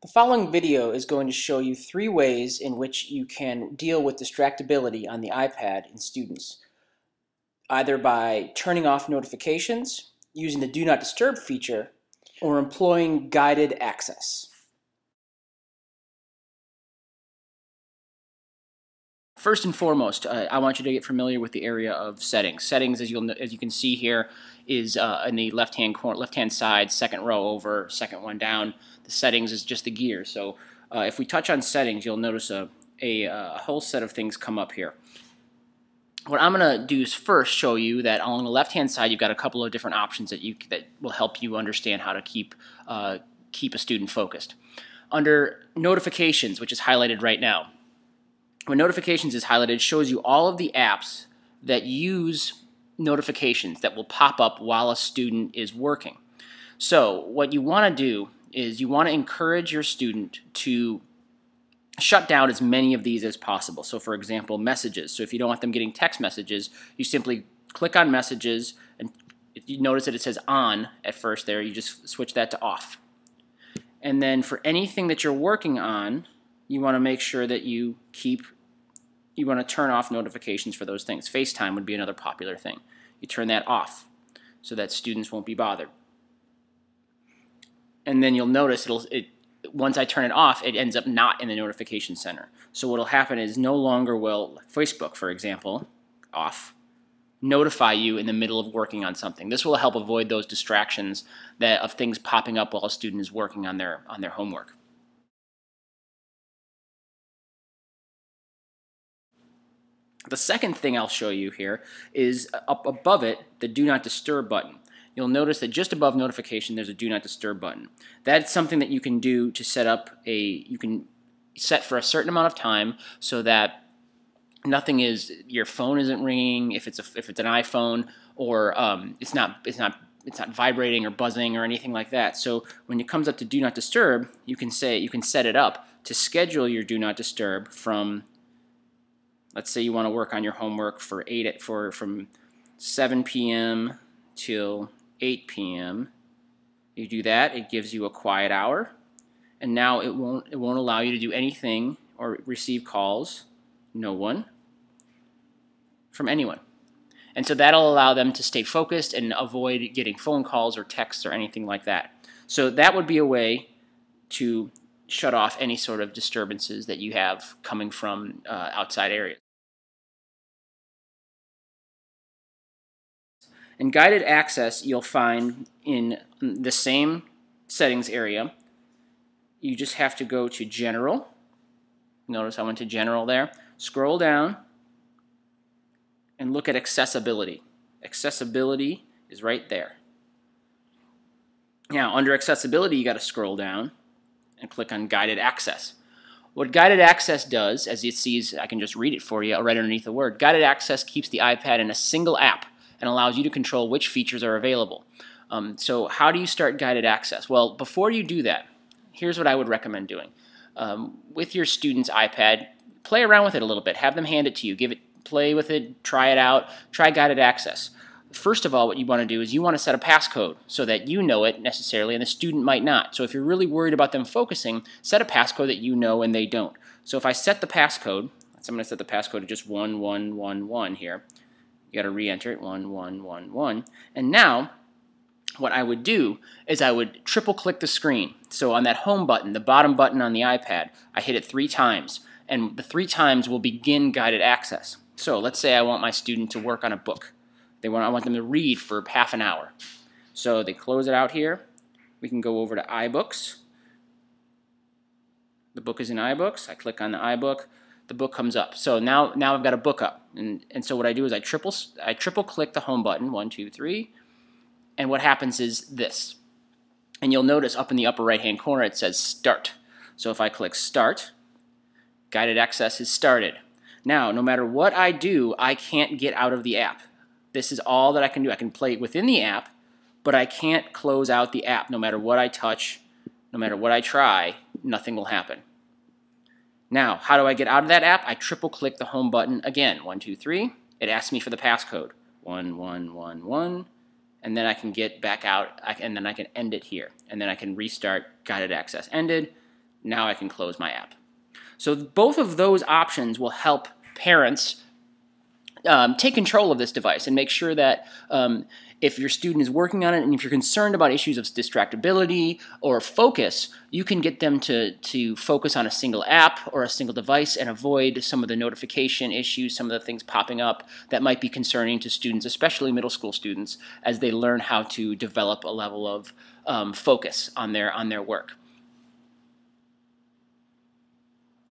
The following video is going to show you 3 ways in which you can deal with distractibility on the iPad in students, either by turning off notifications, using the Do Not Disturb feature, or employing guided access. First and foremost, I want you to get familiar with the area of settings. Settings, as you can see here, is in the left-hand side, second row over, second one down. The settings is just the gear. So if we touch on settings, you'll notice a whole set of things come up here. What I'm going to do is first show you that on the left-hand side, you've got a couple of different options that will help you understand how to keep a student focused. Under notifications, which is highlighted right now. When notifications is highlighted, it shows you all of the apps that use notifications that will pop up while a student is working. So what you want to do is you want to encourage your student to shut down as many of these as possible. So for example, messages. So if you don't want them getting text messages, you simply click on messages, and if you notice that it says on at first there, you just switch that to off. And then for anything that you're working on, you want to make sure that you want to turn off notifications for those things. FaceTime would be another popular thing. You turn that off so that students won't be bothered. And then you'll notice once I turn it off, it ends up not in the notification center. So what will happen is no longer will Facebook, for example, off, notify you in the middle of working on something. This will help avoid those distractions of things popping up while a student is working on their homework. The second thing I'll show you here is up above it, the Do Not Disturb button. You'll notice that just above notification there's a Do Not Disturb button. That's something that you can do to set up you can set for a certain amount of time so that your phone isn't ringing if it's an iPhone, or it's not vibrating or buzzing or anything like that. So when it comes up to Do Not Disturb, you can set it up to schedule your Do Not Disturb from, let's say you want to work on your homework from 7 p.m. till 8 p.m. You do that, it gives you a quiet hour, and now it won't allow you to do anything or receive calls, no one, from anyone. And so that'll allow them to stay focused and avoid getting phone calls or texts or anything like that. So that would be a way to shut off any sort of disturbances that you have coming from outside areas. In guided access, you'll find in the same settings area, you just have to go to General. Notice I went to General there. Scroll down and look at Accessibility. Accessibility is right there. Now, under Accessibility, you got to scroll down and click on Guided Access. What Guided Access does, as it sees, I can just read it for you right underneath the word. Guided Access keeps the iPad in a single app and allows you to control which features are available. So how do you start guided access? Well, before you do that, here's what I would recommend doing. With your student's iPad, play around with it a little bit. Have them hand it to you. Play with it, try it out, try guided access. First of all, what you want to do is you want to set a passcode so that you know it necessarily and the student might not. So if you're really worried about them focusing, set a passcode that you know and they don't. So if I set the passcode, I'm going to set the passcode to just 1111 here. You got to re-enter it, 1111. And now, what I would do is I would triple click the screen. So on that home button, the bottom button on the iPad, I hit it 3 times. And the 3 times will begin guided access. So let's say I want my student to work on a book. I want them to read for half an hour. So they close it out here. We can go over to iBooks. The book is in iBooks. I click on the iBook. The book comes up. So now I've got a book up. And so what I do is I triple click the home button, 1, 2, 3, and what happens is this. And you'll notice up in the upper right hand corner it says Start. So if I click Start, guided access is started. Now, no matter what I do, I can't get out of the app. This is all that I can do. I can play within the app, but I can't close out the app. No matter what I touch, no matter what I try, nothing will happen. Now, how do I get out of that app? I triple click the home button again. 1, 2, 3. It asks me for the passcode. 1111. And then I can get back out, and then I can end it here. And then I can restart guided access ended. Now I can close my app. So both of those options will help parents take control of this device and make sure that if your student is working on it and if you're concerned about issues of distractibility or focus, you can get them to focus on a single app or a single device and avoid some of the notification issues, some of the things popping up that might be concerning to students, especially middle school students, as they learn how to develop a level of focus on their work.